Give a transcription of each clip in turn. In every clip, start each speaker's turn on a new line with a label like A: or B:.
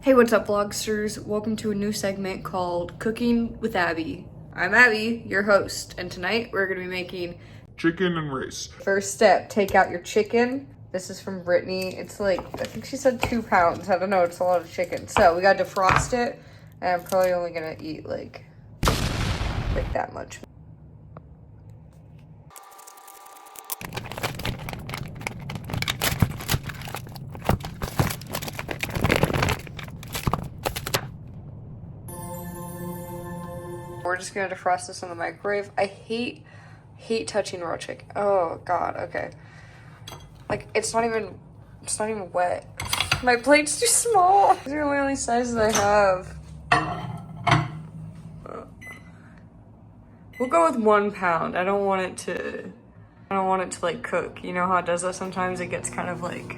A: Hey, what's up, vlogsters? Welcome to a new segment called Cooking with Abby. I'm Abby, your host, and tonight we're gonna be making
B: chicken and rice.
A: First step, take out your chicken. This is from Brittany. It's like, I think she said 2 pounds. I don't know, it's a lot of chicken. So we gotta defrost it, and I'm probably only gonna eat like that much. We're just gonna defrost this in the microwave. I hate touching raw chicken. Oh god, okay. Like it's not even wet. My plate's too small. These are the only sizes I have. We'll go with 1 pound. I don't want it to like cook. You know how it does that sometimes? It gets kind of like,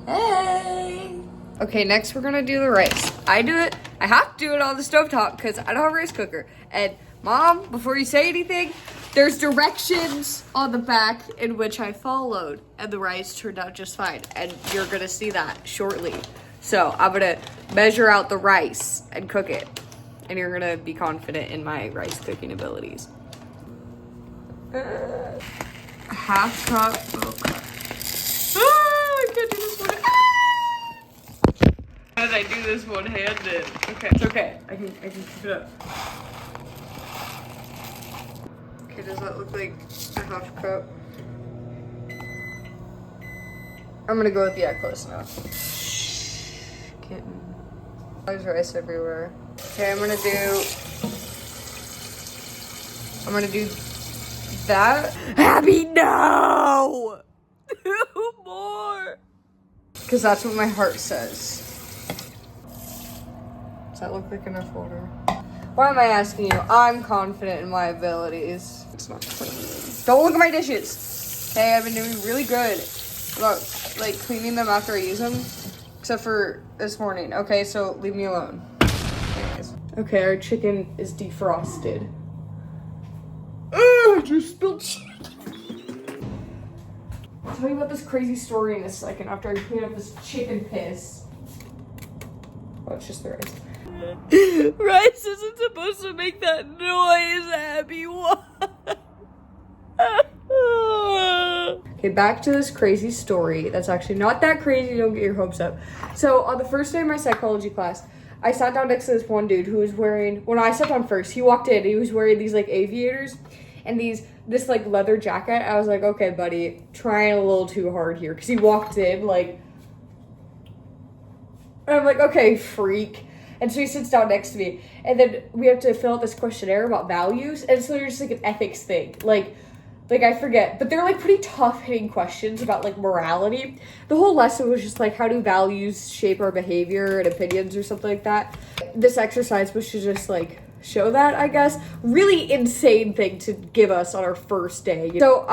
A: hey. Okay, next we're gonna do the rice. I have to do it on the stovetop because I don't have a rice cooker. And Mom, before you say anything, there's directions on the back in which I followed, and the rice turned out just fine. And you're gonna see that shortly. So I'm gonna measure out the rice and cook it. And you're gonna be confident in my rice cooking abilities. A half cup. I can't do this one. How did I do this one-handed? Okay, it's okay. I can keep it up. Okay, does that look like a half cup? I'm gonna go with close enough. Kitten. There's rice everywhere. Okay, I'm gonna do that. Abby, no! 2 more! Because that's what my heart says. Does that look like enough water? Why am I asking you? I'm confident in my abilities. It's not clean. Don't look at my dishes. Hey, I've been doing really good about like cleaning them after I use them. Except for this morning. Okay, so leave me alone. Anyways. Okay, our chicken is defrosted.
B: I just spilled shit.
A: I'll tell you about this crazy story in a second after I clean up this chicken piss. Oh, it's just the rice. Rice isn't supposed to make that noise, Abby. What? Okay, back to this crazy story. That's actually not that crazy. Don't get your hopes up. So on the first day of my psychology class, I sat down next to this one dude who was wearing, when I sat down first, he walked in, he was wearing these like aviators and this like leather jacket. I was like, okay, buddy, trying a little too hard here. Cause he walked in like, and I'm like, okay, freak. And so he sits down next to me, and then we have to fill out this questionnaire about values, and so there's just like an ethics thing, like I forget, but they're like pretty tough hitting questions about like morality. The whole lesson was just like, how do values shape our behavior and opinions or something like that. This exercise was to just like show that, I guess. Really insane thing to give us on our first day. So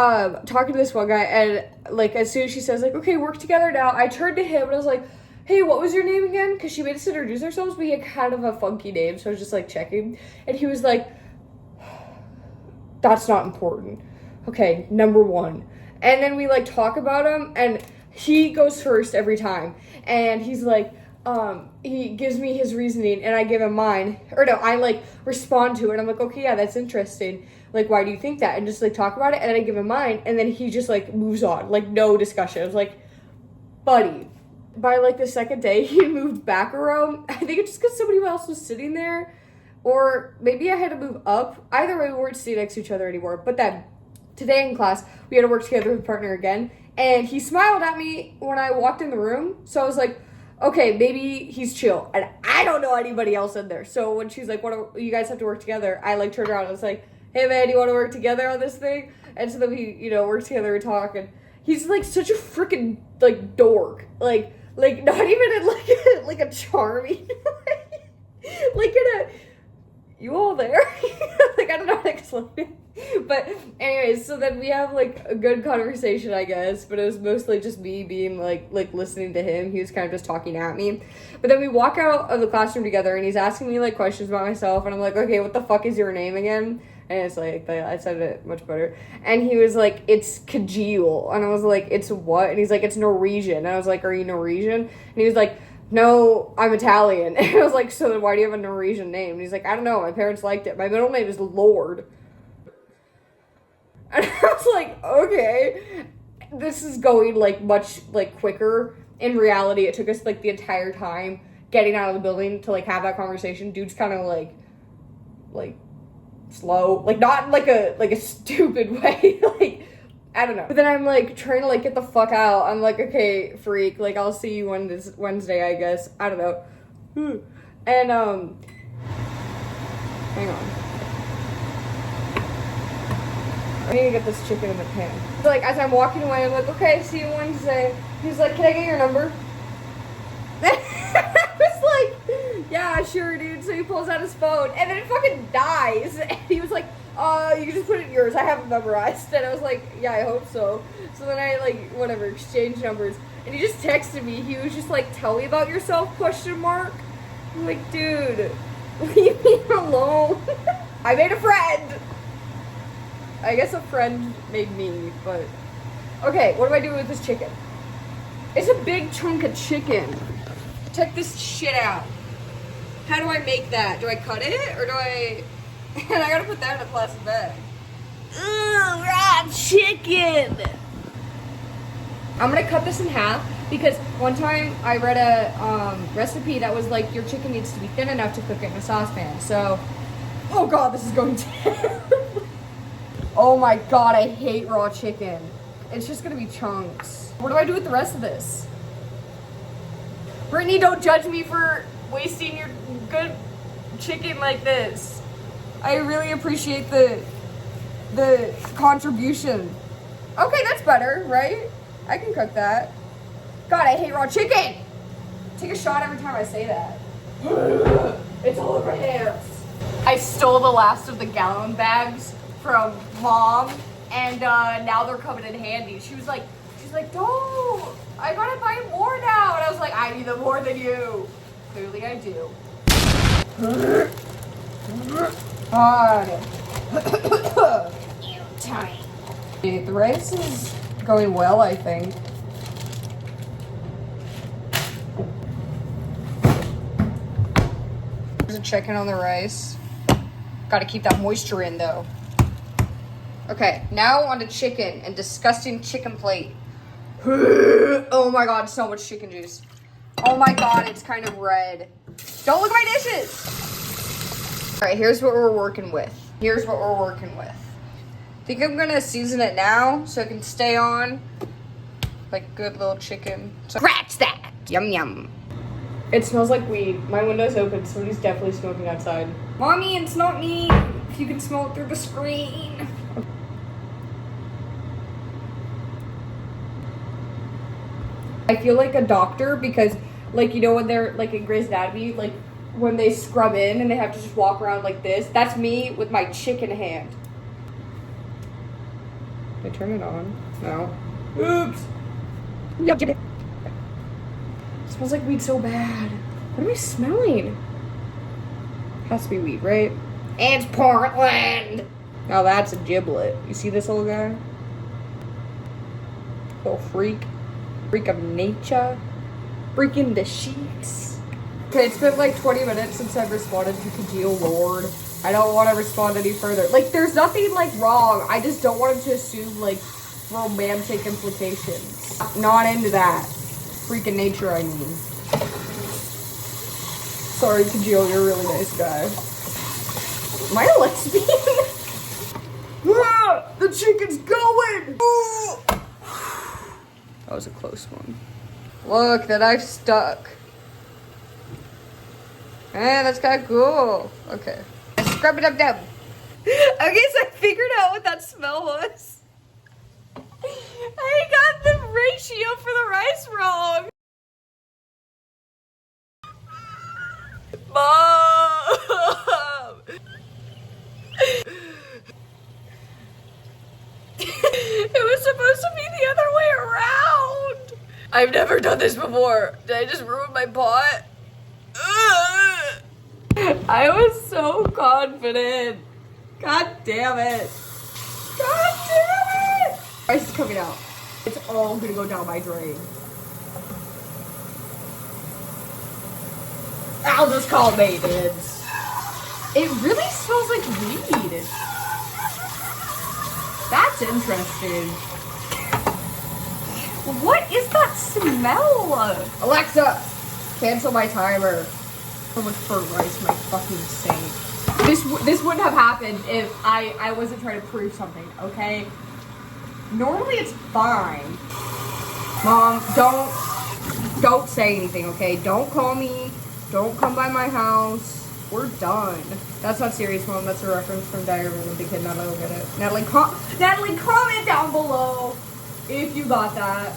A: talking to this one guy, and like as soon as she says like, okay, work together now, I turned to him and I was like, hey, what was your name again? Because she made us introduce ourselves, but he had kind of a funky name, so I was just like checking. And he was like, that's not important. Okay, number 1. And then we like talk about him, and he goes first every time. And he's like, he gives me his reasoning, and I give him mine. Or no, I like respond to it. I'm like, okay, yeah, that's interesting. Like, why do you think that? And just like talk about it, and then I give him mine, and then he just like moves on. Like, no discussion. I was like, buddy. By like the second day, he moved back a row. I think it's just because somebody else was sitting there, or maybe I had to move up. Either way, we weren't sitting next to each other anymore. But then today in class, we had to work together with a partner again, and he smiled at me when I walked in the room. So I was like, okay, maybe he's chill. And I don't know anybody else in there. So when she's like, you guys have to work together, I like turned around and was like, hey man, you want to work together on this thing? And so then we, work together and talk, and he's like such a freaking like dork. Like not even in like a charming like in a, you all there? Like I don't know how to explain it. But anyways, so then we have like a good conversation, I guess, but it was mostly just me being like listening to him. He was kind of just talking at me. But then we walk out of the classroom together, and he's asking me like questions about myself, and I'm like, okay, what the fuck is your name again? And it's like, I said it much better. And he was like, it's Kajil. And I was like, it's what? And he's like, it's Norwegian. And I was like, are you Norwegian? And he was like, no, I'm Italian. And I was like, so then why do you have a Norwegian name? And he's like, I don't know. My parents liked it. My middle name is Lord. And I was like, okay. This is going, like, much, like, quicker. In reality, it took us, like, the entire time getting out of the building to, like, have that conversation. Dude's kind of, like, slow. Like, not in, like a stupid way. Like, I don't know. But then I'm, like, trying to, like, get the fuck out. I'm like, okay, freak. Like, I'll see you Wednesday, I guess. I don't know. And, hang on. I need to get this chicken in the pan. So, like, as I'm walking away, I'm like, okay, see you Wednesday. He's like, can I get your number? I was like, yeah, sure, dude. So he pulls out his phone, and then it fucking dies. And he was like, you can just put it in yours. I have it memorized. And I was like, yeah, I hope so. So then I, like, whatever, exchanged numbers. And he just texted me. He was just like, tell me about yourself, question mark. I'm like, dude, leave me alone. I made a friend. I guess a friend made me, but... Okay, what do I do with this chicken? It's a big chunk of chicken. Check this shit out. How do I make that? Do I cut it, or do I... And I gotta put that in a plastic bag. Ugh, raw chicken! I'm gonna cut this in half, because one time I read a recipe that was like, your chicken needs to be thin enough to cook it in a saucepan, so... Oh god, this is going terrible. Oh my god, I hate raw chicken. It's just gonna be chunks. What do I do with the rest of this? Brittany, don't judge me for wasting your good chicken like this. I really appreciate the contribution. Okay, that's better, right? I can cook that. God, I hate raw chicken. Take a shot every time I say that. It's all over my hands. I stole the last of the gallon bags from mom, and now they're coming in handy. She's like, don't, I gotta buy more now. And I was like, I need them more than you. Clearly I do. You tiny. The rice is going well, I think. There's a chicken on the rice. Gotta keep that moisture in though. Okay, now on to chicken and disgusting chicken plate. Oh my god, so much chicken juice. Oh my god, it's kind of red. Don't look at my dishes! Alright, here's what we're working with. I think I'm gonna season it now so it can stay on. Like good little chicken. Scratch that! Yum yum. It smells like weed. My window's open. Somebody's definitely smoking outside. Mommy, it's not me. If you can smell it through the screen. I feel like a doctor because, like, you know when they're, like, in Grey's Anatomy, like, when they scrub in and they have to just walk around like this. That's me with my chicken hand. Did I turn it on? No. Oops. Yep, get it. It smells like weed so bad. What am I smelling? Has to be weed, right? And it's Portland. Now that's a giblet. You see this little guy? Little freak. Freak of nature. Freaking the sheets. Okay, it's been like 20 minutes since I've responded to Kajil Lord. I don't want to respond any further. Like, there's nothing, like, wrong. I just don't want him to assume, like, romantic implications. Not into that. Freaking nature, I mean. Sorry, Kajil, you're a really nice guy. Am I a lesbian? Ah, the chicken's going! That was a close one. Look, that I've stuck. Eh, that's kind of cool. Okay. Scrub it up down. Okay, so I figured out what that smell was. I got the ratio for the rice wrong. Mom! It was supposed to be the other way around. I've never done this before. Did I just ruin my pot? Ugh. I was so confident. God damn it. God damn it. Rice is coming out. It's all gonna go down my drain. I'll just call maintenance. It really smells like weed. That's interesting. What is that smell? Alexa, cancel my timer. So much for rice, my fucking saint. This wouldn't have happened if I wasn't trying to prove something, okay? Normally it's fine. Mom, don't say anything, okay? Don't call me. Don't come by my house. We're done. That's not serious, Mom. That's a reference from Diary of a Wimpy Kid. Natalie will get it. Natalie, comment down below if you got that.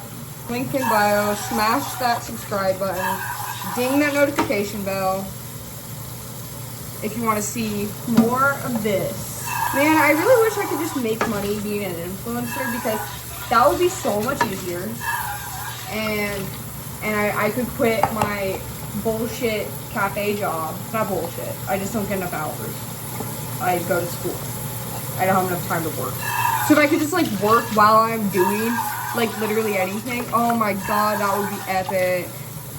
A: Link in bio. Smash that subscribe button. Ding that notification bell if you want to see more of this. Man, I really wish I could just make money being an influencer because that would be so much easier. And I could quit my bullshit cafe job. It's not bullshit. I just don't get enough hours. I go to school. I don't have enough time to work. So if I could just like work while I'm doing like literally anything, oh my god, that would be epic.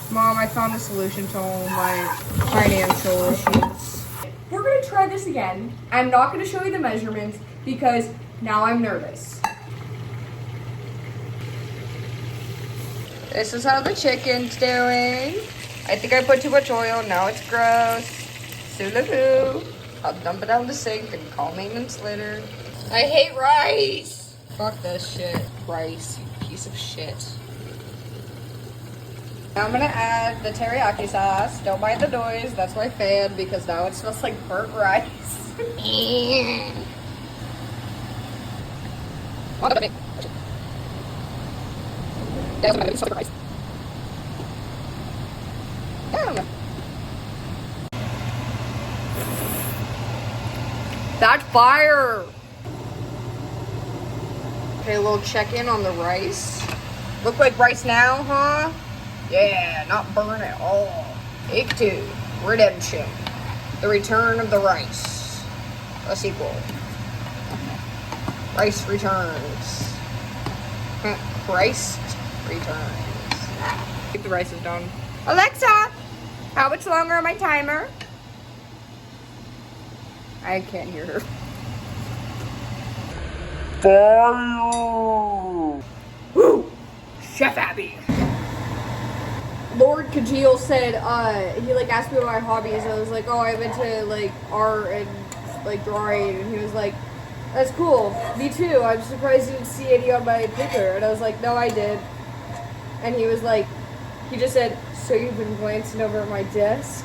A: Mom, I found a solution to all my financial issues. We're gonna try this again. I'm not gonna show you the measurements because now I'm nervous. This is how the chicken's doing. I think I put too much oil, now it's gross. Sula-hoo. I'll dump it down the sink and call maintenance later. I hate rice! Fuck this shit. Rice, you piece of shit. Now I'm gonna add the teriyaki sauce. Don't mind the noise, that's my fan because now it smells like burnt rice. That's fire! Okay, a little check-in on the rice. Look like rice now, huh? Yeah, not burn at all. Take 2. Redemption. The return of the rice. A sequel. Rice returns. Rice returns. I think the rice is done. Alexa, how much longer on my timer? I can't hear her.
B: Fire!
A: Woo! Chef Abby. Lord Kajil said, he like asked me what my hobbies. I was like, oh, I'm into like art and like drawing. And he was like, that's cool. Me too. I'm surprised you didn't see any on my paper. And I was like, no, I did. And he was like, he just said, so you've been glancing over at my desk?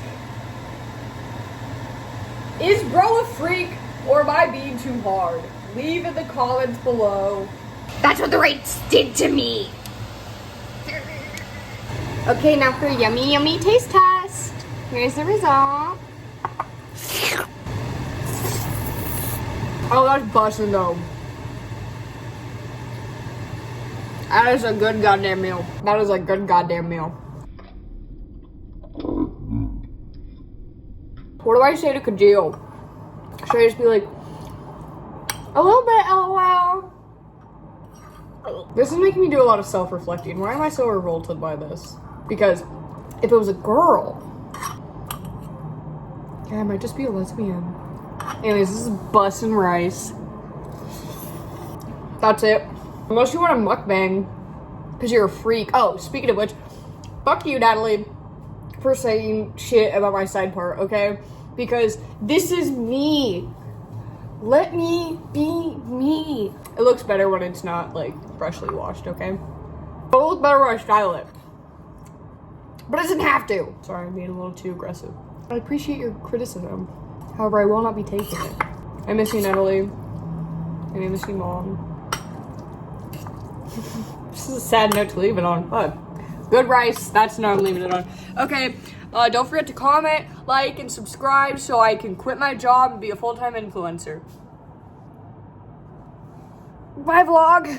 A: Is bro a freak or am I being too hard? Leave in the comments below.
C: That's what the rice did to me. Okay, now for yummy, yummy taste test. Here's the result.
A: Oh, that's busting though. That is a good goddamn meal. That is a good goddamn meal. What do I say to Kajil? Should I just be like, a little bit, LOL? This is making me do a lot of self-reflecting. Why am I so revolted by this? Because if it was a girl, yeah, I might just be a lesbian. Anyways, this is bussin' rice. That's it. Unless you want a mukbang, because you're a freak. Oh, speaking of which, fuck you, Natalie, for saying shit about my side part, okay? Because this is me. Let me be me. It looks better when it's not, like, freshly washed, okay? It'll look better when I style it. But it doesn't have to. Sorry, I'm being a little too aggressive. I appreciate your criticism. However, I will not be taking it. I miss you, Natalie. And I miss you, Mom. This is a sad note to leave it on. Fuck. Good rice. That's not I'm leaving it on. Okay. Don't forget to comment, like, and subscribe so I can quit my job and be a full-time influencer. Bye, vlog.